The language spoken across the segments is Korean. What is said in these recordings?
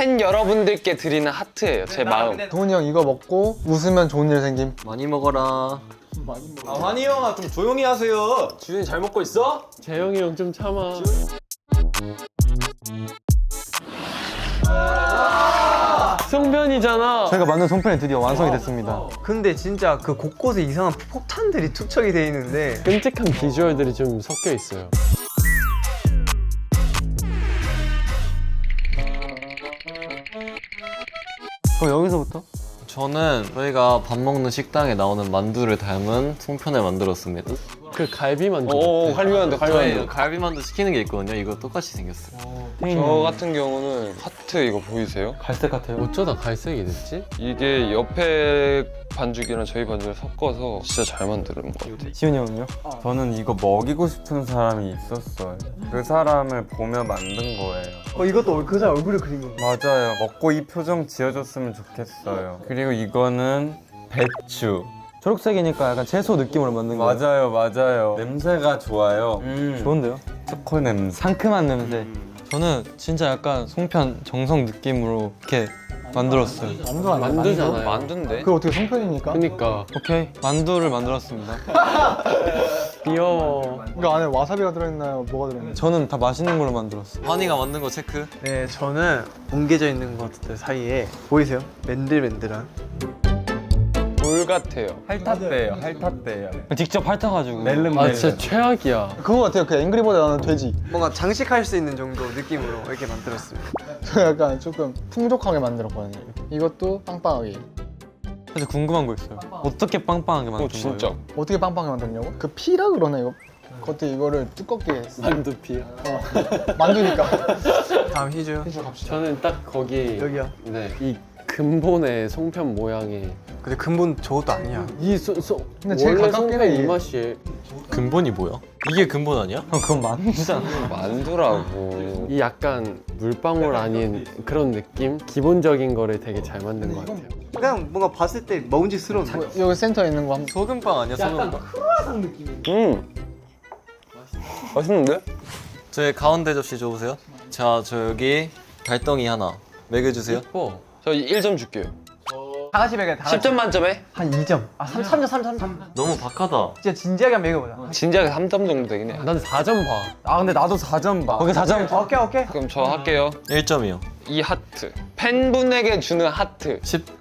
팬 여러분들께 드리는 하트예요. 제 마음. 동훈이 형 이거 먹고 웃으면 좋은 일 생김. 많이 먹어라. 환희 형아 좀 조용히 하세요. 지훈이 잘 먹고 있어? 재영이 형 좀 참아. 송편이잖아. 저희가 만든 송편이 드디어 완성이 됐습니다. 근데 진짜 그 곳곳에 이상한 폭탄들이 투척이 돼 있는데 끔찍한 비주얼들이 좀 섞여 있어요. 그럼 여기서부터? 저는 저희가 밥 먹는 식당에 나오는 만두를 닮은 송편을 만들었습니다. 그 갈비만두. 오, 갈비만두, 저희 갈비만두. 갈비만두 시키는 게 있거든요. 이거 똑같이 생겼어요. 저 같은 경우는 하트 이거 보이세요? 갈색 같아요. 어쩌다 갈색이 됐지? 이게 옆에 반죽이랑 저희 반죽을 섞어서 진짜 잘 만드는 것 같아요. 지훈이 형은요? 저는 이거 먹이고 싶은 사람이 있었어요. 그 사람을 보며 만든 거예요. 이것도 그 사람 얼굴을 그린 거. 맞아요. 먹고 이 표정 지어줬으면 좋겠어요. 그리고 이거는 배추. 초록색이니까 약간 채소 느낌으로 만든 거예요. 맞아요. 냄새가 좋아요. 좋은데요? 초코 냄새. 상큼한 냄새. 저는 진짜 약간 송편 정성 느낌으로 이렇게 만들었어요. 만두잖아요. 만두인데? 그거 어떻게 송편입니까? 그니까 오케이, 만두를 만들었습니다. 귀여워. 이거 안에 와사비가 들어있나요? 뭐가 들어있나요? 저는 다 맛있는 걸로 만들었어요. 환희가 만든 거 체크. 네, 저는 뭉개져 있는 것들 사이에 보이세요? 맨들맨들한. 돌 같아요. 핥았대요. 핥았대요. 직접 핥아가지고. 아 진짜 최악이야. 그거 같아요. 그 앵그리버드 나는 돼지. 뭔가 장식할 수 있는 정도 느낌으로 이렇게 만들었습니다. 저 약간 조금 풍족하게 만들었거든요. 이것도 빵빵하게. 사실 궁금한 거 있어요. 어떻게 빵빵하게 만든 진짜. 거예요? 어떻게 빵빵하게 만들냐고? 그 피라 그러나 이거? 겉에 이거를 두껍게 했어. 만두피야. 만두니까. 다음 희주. 저는 딱 거기 여기요. 네, 이 근본의 송편 모양이 근데 근본 저것도 아니야. 근데 제일 원래 가깝긴 송편 해. 이 맛이에요. 근본이 뭐야? 이게 근본 아니야? 형 그건 만두잖아. 만두라고. 이 약간 물방울 아닌 그런 느낌? 기본적인 거를 되게 잘 만든 것 같아요. 그냥 뭔가 봤을 때 먹음직스러운. 여기 센터에 있는 거 한번. 소금빵 아니야? 소금빵. 맛있는데? 저희 가운데 접시 줘보세요. 자, 저 여기 달덩이 하나 먹여주세요. 예뻐. 저 1점 줄게요. 다 같이 먹어요. 다 같이. 10점 만점에? 한 2점. 아, 3점. 너무 박하다. 진짜 진지하게 한번 먹어보자. 진작에 3점 정도 되긴 해. 난 4점 봐. 아 근데 나도 4점 봐. 거기 4점. 오케이. 그럼 저 할게요. 1점이요. 이 하트. 팬분에게 주는 하트. 10.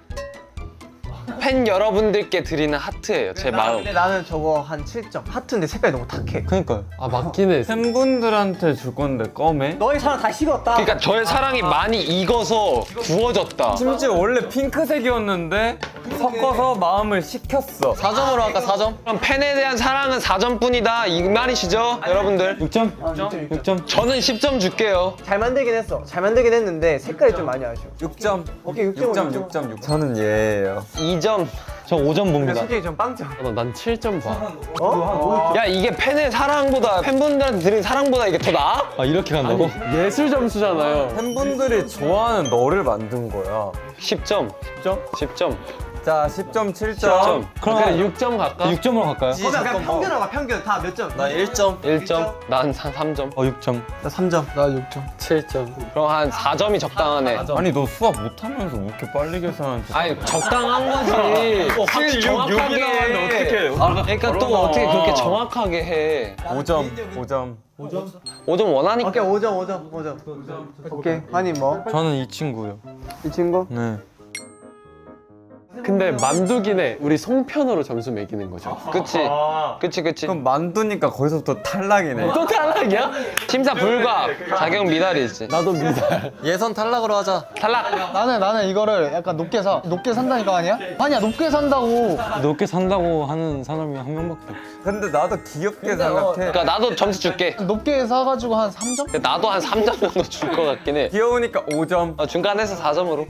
팬 여러분들께 드리는 하트예요. 제 마음. 근데 나는 저거 한 7점. 하트인데 색깔이 너무 탁해. 그니까요. 아 맞긴 해. 팬분들한테 줄 건데 껌해? 너의 사랑 다 식었다. 그러니까 저의 사랑이 많이 익어서 구워졌다. 심지어 원래 핑크색이었는데 섞어서 마음을 식혔어. 4점으로 할까? 4점? 그럼 팬에 대한 사랑은 4점뿐이다. 이 말이시죠, 여러분들? 6점? 6점? 저는 10점 줄게요. 잘 만들긴 했어. 잘 만들긴 했는데 색깔이 좀 많이 아쉬워. 6점. 오케이, 6점. 6점. 저는 얘예요. 2점. 저 5점 봅니다. 솔직히 좀 빵점. 난 7점 봐. 어? 야, 이게 팬의 사랑보다, 팬분들한테 드린 사랑보다 이게 더 나아? 아 이렇게 간다고? 예술 점수잖아요. 팬분들이 좋아하는 너를 만든 거야. 10점. 10점? 10점. 자, 10점, 7점. 10점. 그래 6점 갈까? 6점으로 갈까요? 그냥 평균으로 가, 평균. 다 몇 점? 나 1점. 1점. 난 3점. 6점. 나 3점. 나 6점. 7점. 그럼 한 4점이 적당하네. 아니 너 수학 못하면서 왜 이렇게 빨리 계산하는지. 아니, 적당한 거지. 확 정확하게 해. 그러니까 또 어떻게 그렇게 정확하게 해. 5점, 5점. 5점 원하니까. 오케이, 5점. 오케이. 아니 뭐? 저는 이 친구요. 이 친구? 네. 근데 만두긴 해. 우리 송편으로 점수 매기는 거죠. 그치. 그럼 만두니까 거기서부터 탈락이네. 또 탈락이야? 심사 불가. 자격 미달이지. 나도 미달. 예선 탈락으로 하자. 탈락. 나는 이거를 약간 높게 사. 높게 산다니까 아니야? 아니야, 높게 산다고. 높게 산다고 하는 사람이 한 명밖에 없어. 근데 나도 귀엽게 생각해. 그러니까 나도 점수 줄게. 높게 사가지고 한 3점? 나도 한 3점 정도 줄 것 같긴 해. 귀여우니까 5점. 중간에서 4점으로.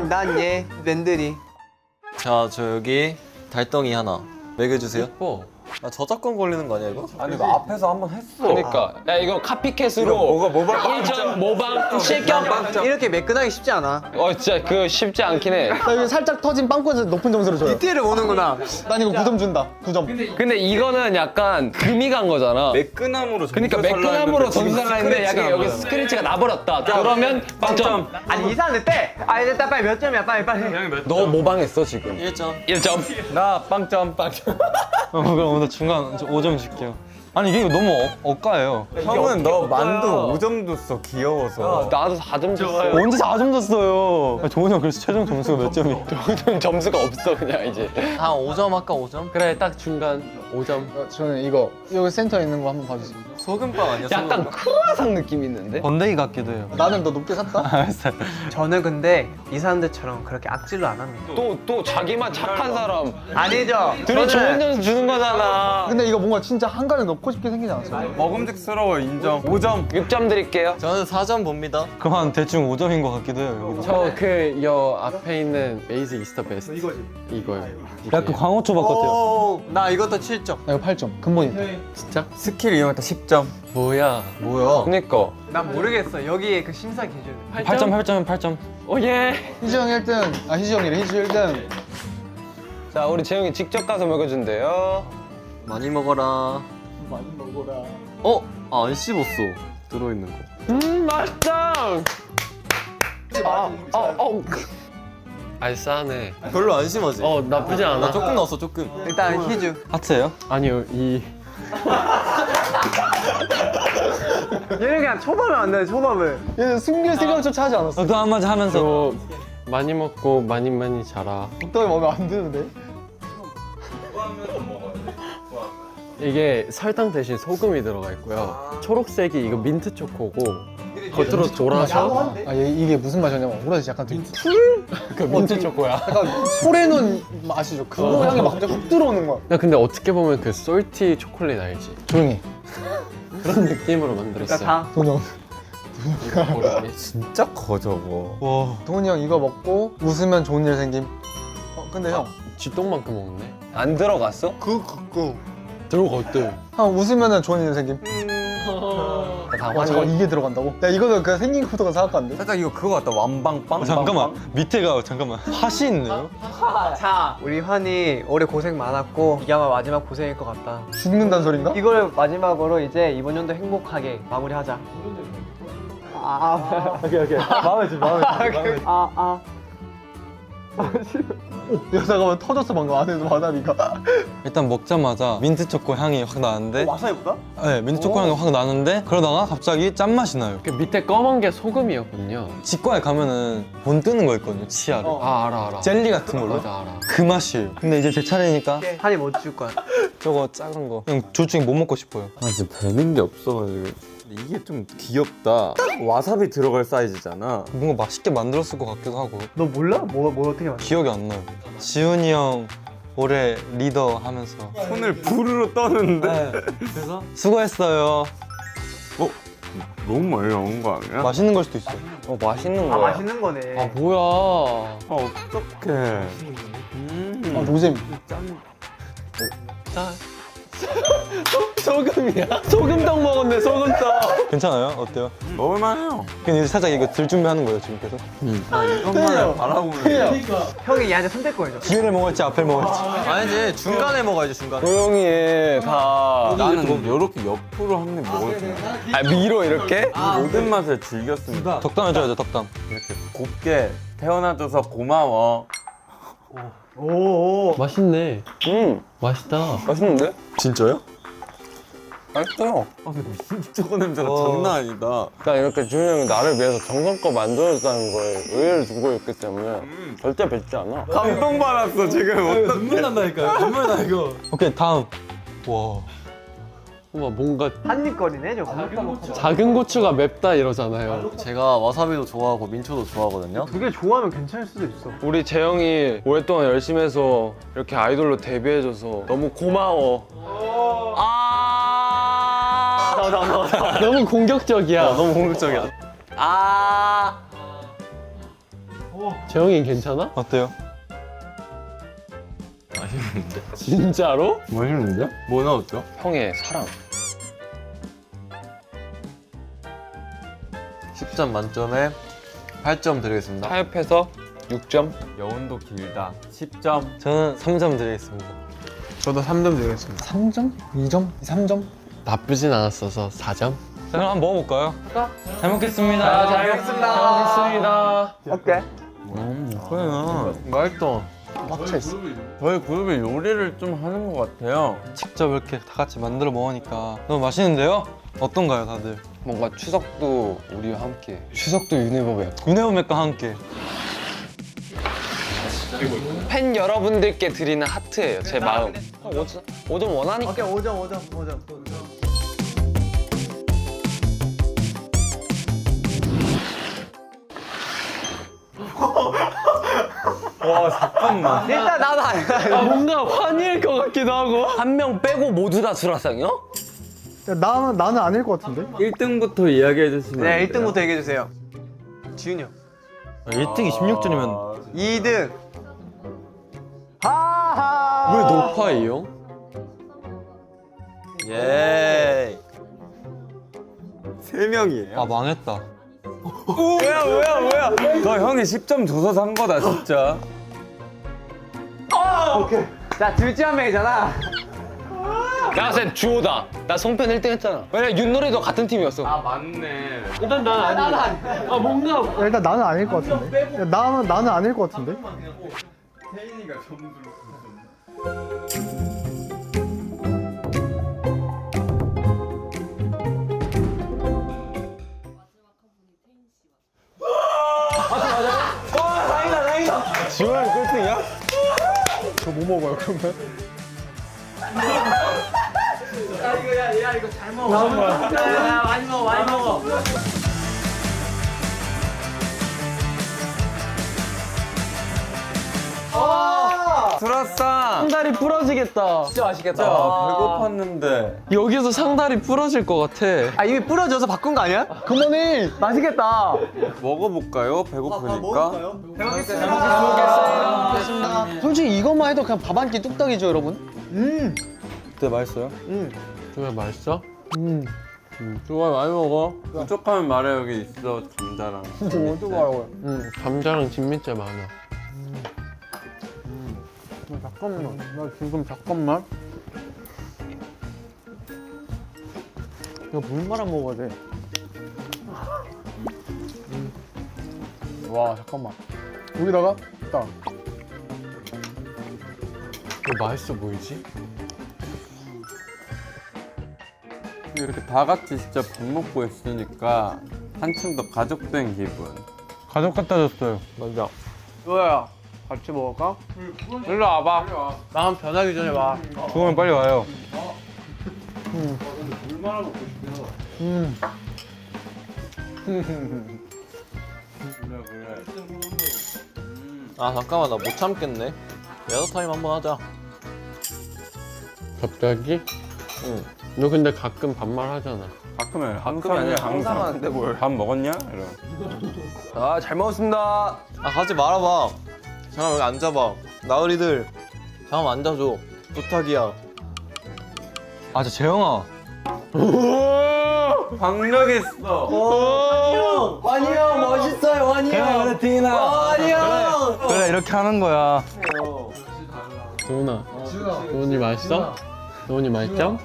난 얘, 랜들이. 자, 저 여기 달덩이 하나 먹여주세요. 예뻐. 아 저작권 걸리는 거 아니야 이거? 아니 이거 앞에서 한번 했어. 그러니까 야 이거 카피캣으로 뭐가 모방 1점 모방 실격. 이렇게 매끈하기 쉽지 않아. 진짜 그 쉽지 않긴 해. 나 여기 살짝 터진 빵꾸에서 높은 점수를 줘요. 디테일을 보는구나. 난 이거 9점 준다. 9점. 근데 이거는 약간 금이 간 거잖아. 매끈함으로 그러니까 매끈함으로 점수 달라는데 약간 여기 스크래치가 나버렸다. 그러면 빵점. 아니 이상한데 때. 아 일단 빨리 몇 점이야 빨리 빨리. 너 모방했어 지금. 1점. 1점. 나 빵점. 그럼 오늘 중간 5점 줄게요. 아니 이게 너무 억까예요. 형은 너 만두 5점 줬어 귀여워서. 나도 4점 줬어. 언제 4점 줬어요? 종훈이 형 그래서 최종 점수가 몇 점이에요? 저는 점수가 없어 그냥 이제. 한 5점 할까 5점? 그래 딱 중간 5점. 저는 이거 여기 센터에 있는 거 한번 봐주세요. 소금빵 아니야? 약간 크루아상 느낌 있는데? 번데기 같기도 해요. 나는 더 높게 샀다? 알았어요. 저는 근데 이 사람들처럼 그렇게 악질로 안 합니다. 또 자기만 착한 사람. 아니죠. 둘이 좋은 점수 주는 거잖아. 근데 이거 뭔가 진짜 한가를 넣고 싶게 생기지 않았어요? 먹음직스러워 인정. 5점. 6점 드릴게요. 저는 4점 봅니다. 그럼 한 대충 5점인 것 같기도 해요. 여기도. 저그 앞에 있는 베이직 이스터 베스트. 이거요. 약간 광어초밥 같아요. 나 이것도 7점. 나 이거 8점. 근본이다. 진짜? 스킬 이용했다 10점. 뭐야? 뭐야? 그니까. 난 모르겠어. 여기에 그 심사 기준. 8점, 8점. 오예. 희주 형 1등. 아 희주 형이래. 희주 1등. 자 우리 재영이 직접 가서 먹여준대요. 많이 먹어라. 많이 먹어라. 안 씹었어. 들어있는 거. 맛있다. 알싸하네. 별로 안 심하지? 나쁘지 않아. 나 조금 넣었어 조금. 일단 희주. 하트예요? 아니요 얘는 그냥 초밥을 안 돼. 초밥을. 얘는 숨길 생각조차 하지 않았어. 그 한마디 하면서. 저 많이 먹고 많이 자라. 적당히 먹으면 안 되는데? 이게 설탕 대신 소금이 들어가 있고요. 초록색이 이거 민트 초코고 겉으로 돌아서 이게 무슨 맛이냐면 오라지 약간 되게 풀? 그 민트 초코야. 약간 소래눈 맛이죠. 그거 향이 막 갑자기 훅 들어오는 거야. 야, 근데 어떻게 보면 그 솔티 초콜릿 알지? 조용히. 그런 느낌으로 만들었어요. 다. 동영. 진짜 커 저거. 동훈이 형 이거 먹고 웃으면 좋은 일 생김. 근데 형. 쥐똥만큼 먹네. 안 들어갔어? 들어갔대. 형 웃으면 좋은 일 생김. 잠깐 이게 들어간다고? 야 이거는 그냥 생긴 것부터가 생각하는데? 살짝 이거 그거 같다 완방빵. 잠깐만 밑에가 잠깐만 팥이 있네요? 자, 우리 환이 올해 고생 많았고 이게 아마 마지막 고생일 것 같다. 죽는다는 소린가? 이걸 마지막으로 이제 이번 연도 행복하게 마무리하자. 오케이. 마음에 들. 야 잠깐만 터졌어 방금 안에서 와사비가. 일단 먹자마자 민트 초코 향이 확 나는데 와사비보다? 네 민트 초코 향이 확 나는데 그러다가 갑자기 짠맛이 나요. 그 밑에 검은 게 소금이었군요. 치과에 가면은 본 뜨는 거 있거든요, 치아를. 알아. 젤리 같은 걸로. 맞아, 알아. 그 맛이에요. 근데 이제 제 차례니까 환이 뭐 줄 거야? 저거 작은 거 그냥 둘 중에 뭐 먹고 싶어요. 아 진짜 되는 게 없어가지고. 근데 이게 좀 귀엽다. 딱 와사비 들어갈 사이즈잖아. 뭔가 맛있게 만들었을 것 같기도 하고 너 몰라? 뭐 어떻게 맞춰? 기억이 안 나요. 지훈이 형 올해 리더 하면서 손을 부르르 떠는데. 그래서 수고했어요. 너무 많이 나온 거 아니야? 맛있는 걸 수도 있어요. 맛있는 아 거야. 맛있는 거네. 뭐야. 어떡해. 노잼. 소금이야? 소금떡 먹었네 소금떡. 괜찮아요? 어때요? 먹을만해요. 그냥 이제 살짝 이거 들 준비하는 거예요 지금께서. 이것만을 바라고 있는. 형이 얘한테 손댈 거죠. 뒤를 먹을지 앞을 먹을지. 아니지 중간에 먹어야지 중간에. 조용히 해 다. 나는 이렇게 옆으로 한 입 먹을 줄 알아. 위로 이렇게? 모든 맛을 즐겼습니다. 덕담해줘야죠 덕담. 이렇게 곱게 태어나줘서 고마워. 맛있네. 맛있다. 맛있는데? 진짜요? 맛있어요. 저거 냄새가 장난 아니다. 나 이렇게 준이 형이 나를 위해서 정성껏 만들어줬다는 거에 의의를 두고 있기 때문에 절대 뱉지 않아. 감동받았어 지금. 눈물 난다니까요. 눈물 나 이거. 오케이 다음. 와. 우와, 뭔가 한입거리네 저거. 작은 고추가 맵다 이러잖아요. 제가 와사비도 좋아하고 민초도 좋아하거든요. 두 개 좋아하면 괜찮을 수도 있어. 우리 재영이 오랫동안 열심히 해서 이렇게 아이돌로 데뷔해줘서 너무 고마워. 너무 공격적이야. 너무 공격적이야. 재영이 괜찮아? 어때요? 진짜로? 맛있는데? 뭐 나왔죠? 형의 사랑. 10점 만점에 8점 드리겠습니다. 타협해서 6점. 여운도 길다. 10점. 저는 3점 드리겠습니다. 저도 3점 드리겠습니다. 3점? 2점? 3점? 나쁘진 않았어서 4점. 자, 그럼 한번 먹어볼까요? 잘 먹겠습니다. 잘 먹겠습니다. 어때? 그래요. 맛있다. 빡쳐있어. 저희 그룹이 요리를 좀 하는 것 같아요. 직접 이렇게 다 같이 만들어 먹으니까 너무 맛있는데요? 어떤가요, 다들? 뭔가 추석도 우리와 함께. 추석도 유네버베. 유네오맥과 함께. 팬 여러분들께 드리는 하트예요. 제 마음. 5점 원하니까. 오케이 5점. 일단 나도 뭔가 환희일 것 같기도 하고. 한 명 빼고 모두 다 수라상이요? 야, 나는 아닐 것 같은데? 1등부터 이야기해 주시면 네 1등부터 얘기해 주세요. 지훈이 형. 1등이 16점이면 2등. 왜 높아요? 예. 3명이에요. 아 망했다. 뭐야? 너 형이 10점 줘서 산 거다 진짜. 자 둘째 한 명이잖아. 나 쌤 주호다. 나 송편 1등 했잖아. 왜냐면 윷놀이도 같은 팀이었어. 일단 나는 아닐 것 같은데? 야, 나는 아닐 것 같은데? 지원이 꼴등이야? 저 뭐 먹어요 그러면? 수라상. 상다리 부러지겠다. 진짜 맛있겠다. 배고팠는데. 여기서 상다리 부러질 것 같아. 아 이미 부러져서 바꾼 거 아니야? 그만해! 맛있겠다. 먹어볼까요? 배고프니까. 솔직히 이것만 해도 그냥 밥 한 끼 뚝딱이죠 여러분? 그때 맛있어요? 주호야 맛있어? 좋아 많이 먹어. 부족하면 말해 여기 있어 감자랑. 어디 가라고요? 감자랑 진미채 많아. 잠깐만 나 지금 잠깐만 이거 물 말아 먹어야 돼 와 잠깐만 여기다가 딱 이거 맛있어 보이지? 이렇게 다 같이 진짜 밥 먹고 있으니까 한층 더 가족된 기분. 가족 갖다 줬어요. 맞아. 뭐야? 같이 먹을까? 일로 와봐. 마음 변하기 전에 와. 주호는 빨리 와요. 아 잠깐만 나 못 참겠네. 야자 타임 한번 하자. 갑자기? 응. 너 근데 가끔 반말하잖아. 가끔은 가끔이 아니라 항상 하는데 뭘? 밥 먹었냐? 이러. 아 잘 먹었습니다. 아 가지 말아봐. 잠깐 여기 앉아봐. 나으리들 잠깐 앉아줘. 부탁이야. 아, 저 재영아. 박력 있어. 완이 형 멋있어요 완이 형. 완이 형. 그래, 이렇게 하는 거야. 도훈아. 도훈이 맛있어? 도훈이 맛있죠?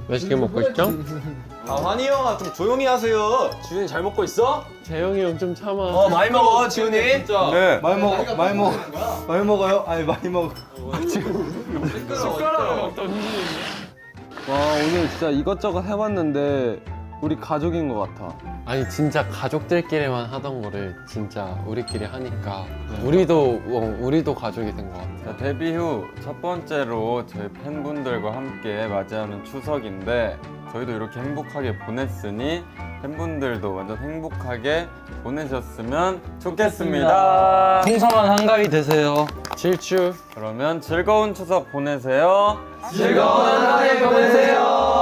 맛있게 먹고 있죠? 아 환희 형아 좀 조용히 하세요. 지훈이 잘 먹고 있어? 재영이 형 좀 참아. 많이 먹어 지훈이. 네. 많이 먹어요? 아니 많이 먹어. 와 오늘 진짜 이것저것 해봤는데 우리 가족인 것 같아. 아니 진짜 가족들끼리만 하던 거를 진짜 우리끼리 하니까 우리도 가족이 된 것 같아. 자, 데뷔 후 첫 번째로 저희 팬분들과 함께 맞이하는 추석인데 저희도 이렇게 행복하게 보냈으니 팬분들도 완전 행복하게 보내셨으면 좋겠습니다. 풍성한 한가위 되세요. 질주. 그러면 즐거운 추석 보내세요. 즐거운 한가위 보내세요.